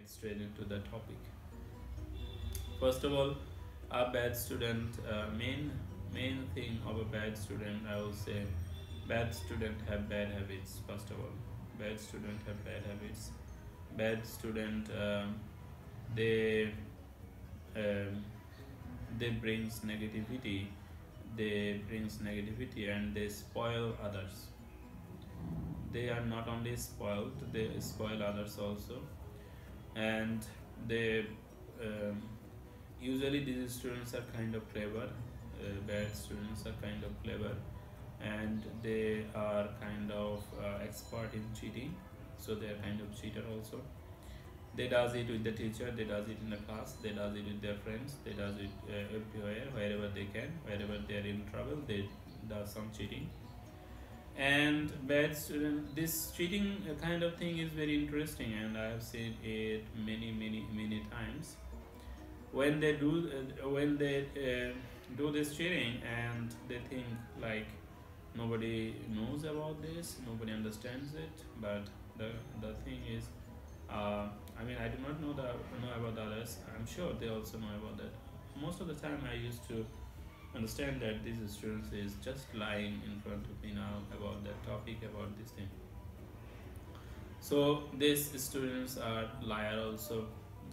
get straight into the topic. First of all, a bad student, main thing of a bad student, I will say, bad student have bad habits. First of all, bad student have bad habits. Bad student, they um, they brings negativity. They brings negativity and they spoil others. They are not only spoiled, they spoil others also. And they um, usually these students are kind of clever. Bad students are kind of clever, and they are kind of expert in cheating, so they are kind of cheater also. They does it with the teacher, they does it in the class, they does it with their friends, they does it everywhere, wherever they can, wherever they are in trouble, they do some cheating. And bad student, this cheating kind of thing is very interesting, and I have seen it many times. When they do this cheating, and they think like nobody knows about this, nobody understands it. But the thing is, I mean, I do not know about the others. I'm sure they also know about that. Most of the time I used to understand that these students is just lying in front of me now about that topic, about this thing. So these students are liar also,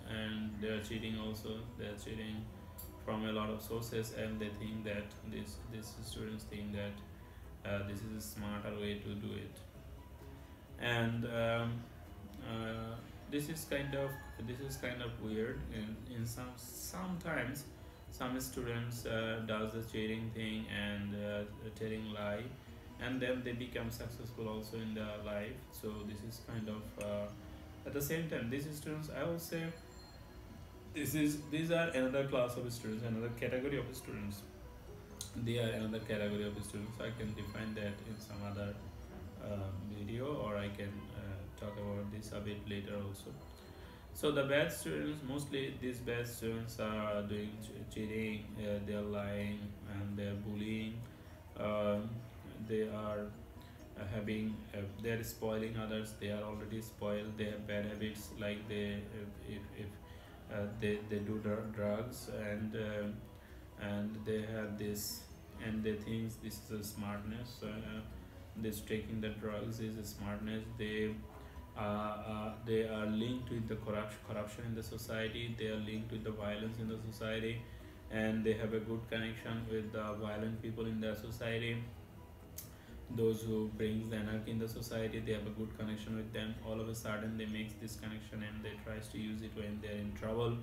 and they are cheating also. They are cheating from a lot of sources, and they think that these students think that this is a smarter way to do it. And this is kind of weird. In sometimes some students does the cheating thing and telling lie, and then they become successful also in their life. So this is kind of at the same time, these students, I will say, these are another class of students, another category of students. They are another category of students. I can define that in some other video, or I can talk about this a bit later also. So the bad students, mostly these bad students are doing cheating, they are lying, and they are bullying. Um they are they are spoiling others. They are already spoiled. They have bad habits, like if they do drugs, and they have this, and they think this is a smartness. This taking the drugs is a smartness. They are linked with the corruption in the society. They are linked with the violence in the society, and they have a good connection with the violent people in the society. Those who brings the anarchy in the society, they have a good connection with them. All of a sudden they makes this connection, and they tries to use it when they are in trouble.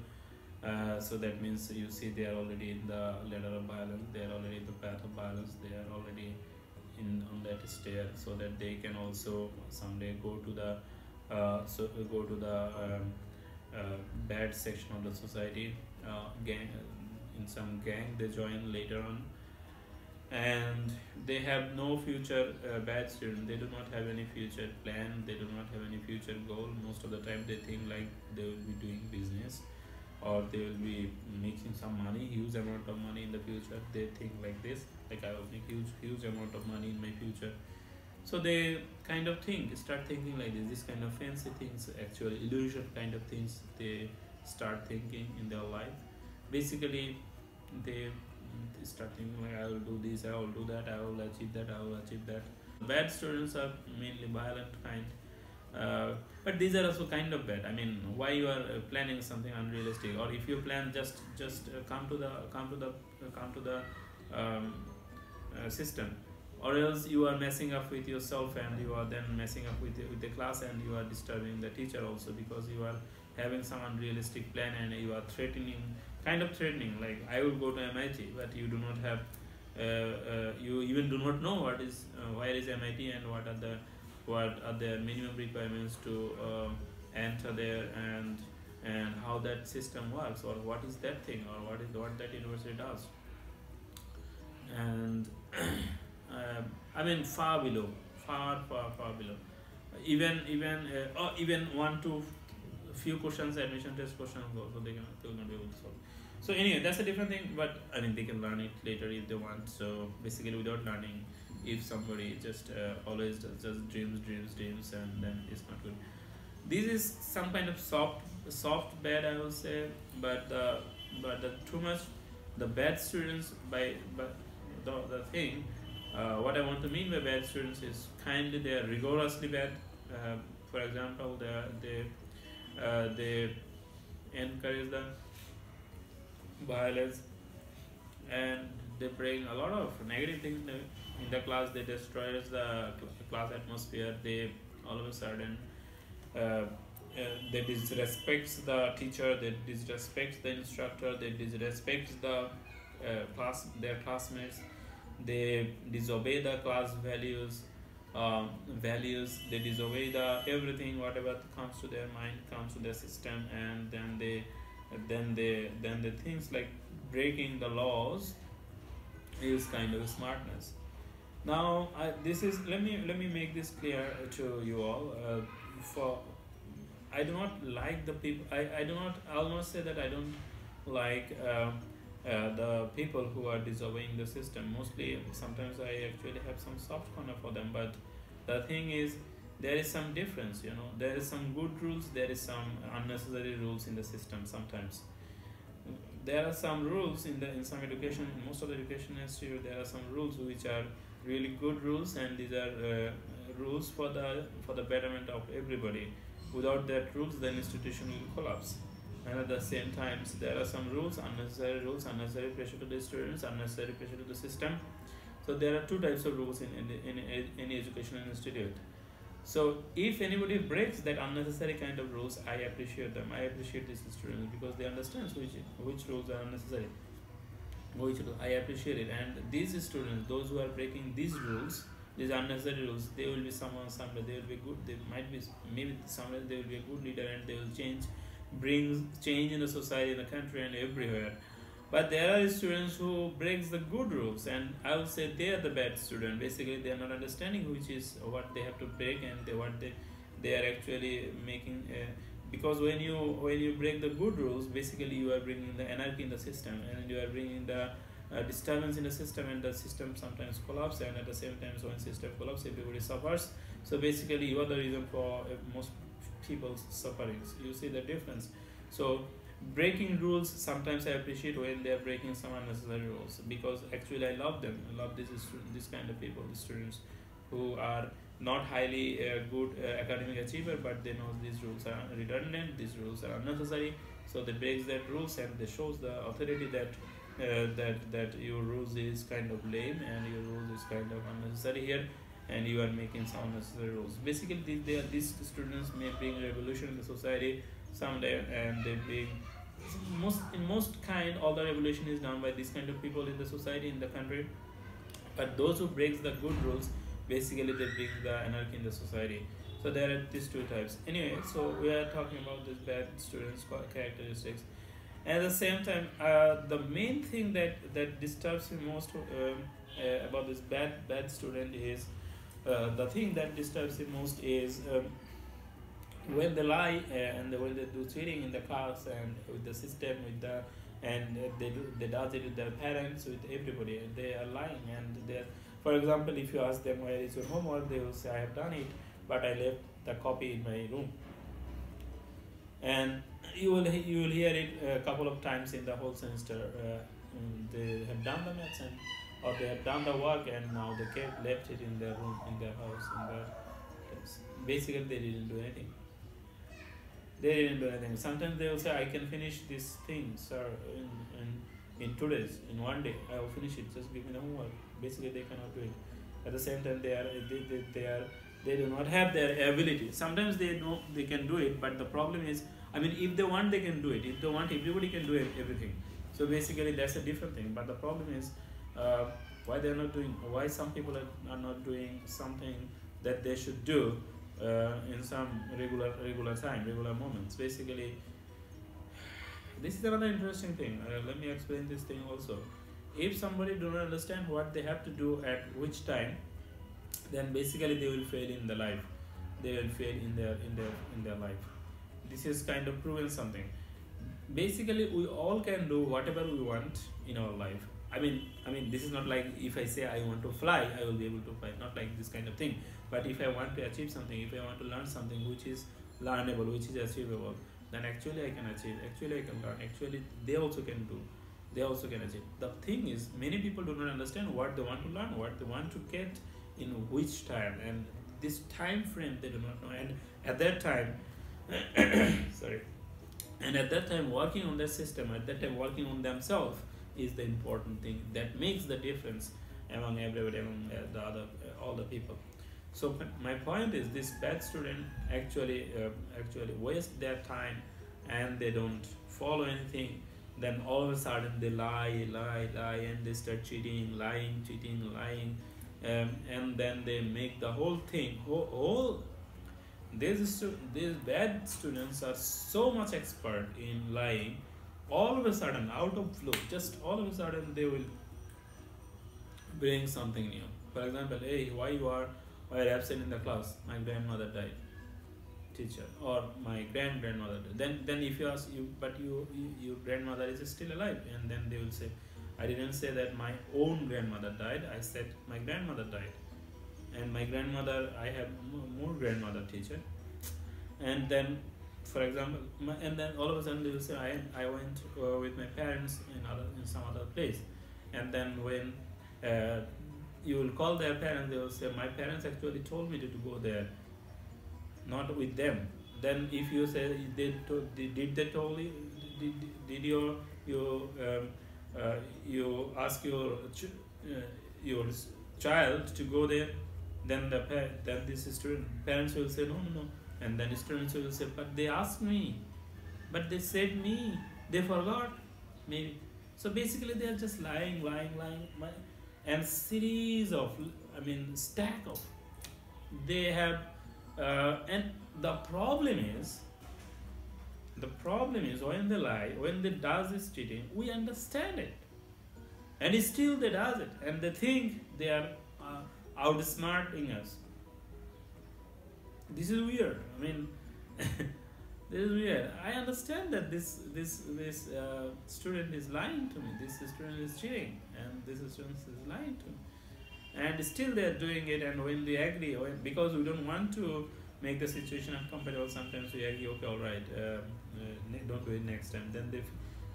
So that means, you see, they are already in the ladder of violence, they are already in the path of violence, they are already in on that stair, so that they can also someday go to the bad section of the society. Gang, in some gang they join later on, and they have no future. Bad student, they do not have any future plan, they do not have any future goal. Most of the time they think like they will be doing business, or they will be making some money, huge amount of money in the future. They think like this, like I will make huge amount of money in my future. So they kind of start thinking like this kind of fancy things, actual illusion kind of things they start thinking in their life. Basically, they start thinking like, I will do this, I will do that, I will achieve that, I will achieve that. Bad students are mainly violent kind, but these are also kind of bad. I mean, why you are planning something unrealistic, or if you plan, just come to the um, system, or else you are messing up with yourself, and you are then messing up with the class, and you are disturbing the teacher also, because you are having some unrealistic plan, and you are threatening like, I will go to MIT, but you do not have you even do not know where is MIT, and what are the minimum requirements to enter there, and how that system works, or what is that thing, or what that university does. And I mean, far below, far below. Even one to few questions, admission test questions also, they will not be able to solve. So anyway, that's a different thing. But I mean, they can learn it later if they want. So basically, without learning, if somebody just always just dreams, and then it's not good. This is some kind of soft bad, I will say, but the too much the bad students by the thing. What I want to mean by bad students is kindly they are rigorously bad. Uh, for example, they encourage the violence, and they bring a lot of negative things in the class. They destroy the class atmosphere. They all of a sudden uh, they disrespect the teacher, they disrespect the instructor, they disrespect the their classmates, they disobey the class values, they disobey the everything whatever comes to their mind, comes to their system, and then the things like breaking the laws is kind of smartness. Now, this is let me make this clear to you all. For I do not like the people. I do not. I almost say that I don't like the people who are disobeying the system. Mostly, sometimes I actually have some soft corner for them. But the thing is, there is some difference. There is some good rules. There is some unnecessary rules in the system. Sometimes there are some rules in some education. In most of the education institute, there are some rules which are really good rules, and these are rules for the betterment of everybody. Without that rules, the institution will collapse. And at the same time, there are some rules, unnecessary pressure to the students, unnecessary pressure to the system. So there are two types of rules in any educational institute. So if anybody breaks that unnecessary kind of rules, I appreciate them. I appreciate these students because they understand which rules are unnecessary. I appreciate it. And these students, those who are breaking these rules, these unnecessary rules, they will be someone somewhere. They will be good. They might be maybe somewhere they will be a good leader, and they will bring change in the society, in the country, and everywhere. But there are students who breaks the good rules, and I would say they are the bad student. Basically, they are not understanding which is what they have to break, and they are actually making. Because when you break the good rules, basically you are bringing the anarchy in the system, and you are bringing the disturbance in the system, and the system sometimes collapses. And at the same time, when system collapses, everybody suffers. So basically, you are the reason for most people's sufferings. You see the difference. So breaking rules, sometimes I appreciate when they are breaking some unnecessary rules, because actually I love them. I love this kind of people, these students who are not highly good academic achiever, but they know these rules are redundant, these rules are unnecessary. So they break that rules, and they shows the authority that your rules is kind of lame, and your rules is kind of unnecessary here, and you are making some unnecessary rules. Basically, these students may bring revolution in the society someday, and they bring most kind all the revolution is done by this kind of people in the society, in the country. But those who breaks the good rules, basically they bring the anarchy in the society. So there are these two types. Anyway, so we are talking about this bad students characteristics. And at the same time, the main thing that disturbs me most about this bad student is the thing that disturbs me most is when they lie, and when they do cheating in the class, and with the system, and they does it with their parents, with everybody. They are lying, and they, for example, if you ask them where is your homework, they will say I have done it, but I left the copy in my room. And you will hear it a couple of times in the whole semester. They have done the maths, or they have done the work, and now they left it in their room, in their house, in their place. Basically, they didn't do anything. They didn't do anything. Sometimes they will say, I can finish this thing, sir, in 2 days, in 1 day. I will finish it. Just give me the homework. Basically, they cannot do it. At the same time, they do not have their ability. Sometimes they know they can do it, but the problem is, I mean, if they want, they can do it. If they want, everybody can do everything. So basically, that's a different thing. But the problem is, why they're not doing, why some people are not doing something that they should do in some regular time, regular moments. Basically, this is another interesting thing. Let me explain this thing also. If somebody do not understand what they have to do at which time, then basically they will fail in the life. They will fail in their life. This is kind of proven something. Basically, we all can do whatever we want in our life. I mean, this is not like if I say I want to fly, I will be able to fly. Not like this kind of thing. But if I want to achieve something, if I want to learn something which is learnable, which is achievable, then actually I can achieve, actually I can learn, actually they also can do, they also can achieve. The thing is, many people do not understand what they want to learn, what they want to get, in which time, and this time frame they do not know. And at that time, sorry, and at that time working on their system, at that time working on themselves is the important thing that makes the difference among everybody, among the other all the people. So my point is, this bad student actually waste their time, and they don't follow anything. Then all of a sudden they lie, and they start cheating, lying, and then they make the whole thing whole. These bad students are so much expert in lying. All of a sudden, out of flu, just all of a sudden they will bring something new. For example, hey, why are absent in the class? My grandmother died, teacher, or my grandmother died. Then if you ask, your grandmother is still alive, and then they will say, I didn't say that my own grandmother died. I said my grandmother died, and my grandmother, I have more grandmother, teacher. And then, for example, and then all of a sudden they will say, I went with my parents in some other place. And then when you will call their parents, they will say, my parents actually told me to go there, not with them. Then if you say, did they told you, did you ask your child to go there? Then then this student parents will say, no, and then students will say, but they asked me, but they said me, they forgot, maybe. So basically they are just lying, and series of, I mean, stack of, they have, and the problem is when they lie, when they does this cheating, we understand it, and still they does it, and they think they are outsmarting us. This is weird. I mean, this is weird. I understand that this student is lying to me. This student is cheating, and this student is lying to me. And still they are doing it. And when they agree, because we don't want to make the situation uncomfortable, sometimes we agree. Okay, all right, don't do it next time.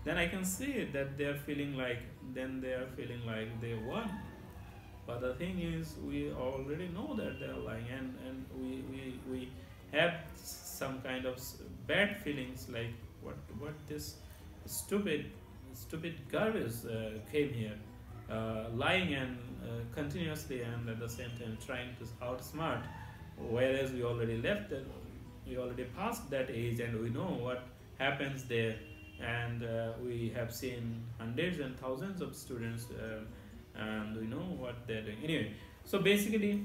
Then I can see that they are feeling like they won. But the thing is, we already know that they are lying, and we have some kind of bad feelings, like what this stupid garbage came here, lying and continuously, and at the same time trying to outsmart, whereas we already left that, we already passed that age, and we know what happens there, and we have seen hundreds and thousands of students, and we know what they're doing. Anyway, so basically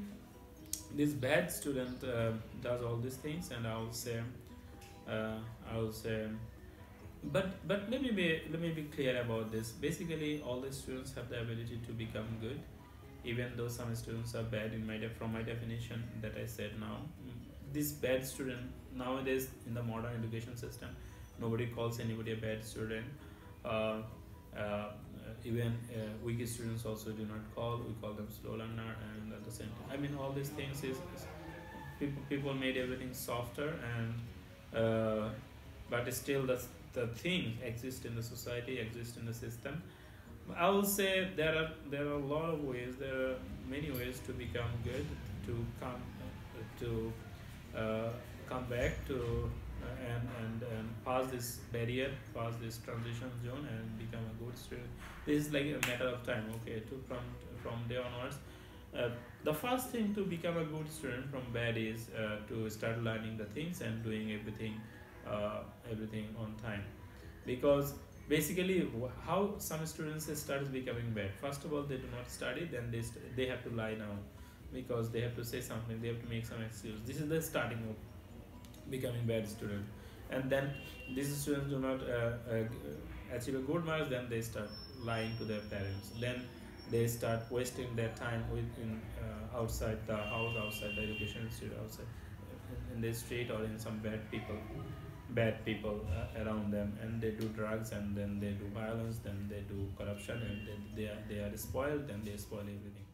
this bad student does all these things, and I will say, but let me be clear about this. Basically, all the students have the ability to become good, even though some students are bad. From my definition that I said now, this bad student nowadays in the modern education system, nobody calls anybody a bad student. Even weak students also do not we call them slow learner, and at the same time, I mean, all these things is people made everything softer, and but still the things exist in the society, exist in the system. I will say there are a lot of ways, there are many ways to become good, to come back to and pass this barrier, pass this transition zone, and become a good student. This is like a matter of time. Okay, from there onwards, the first thing to become a good student from bad is to start learning the things and doing everything on time. Because basically how some students start becoming bad, first of all, they do not study, then they have to lie now, because they have to say something, they have to make some excuse. This is the starting of becoming bad student. And then these students do not achieve a good marks, then they start lying to their parents, then they start wasting their time outside the house, outside the education institute, outside in the street, or in some bad people around them, and they do drugs, and then they do violence, then they do corruption, and they are spoiled, then they spoil everything.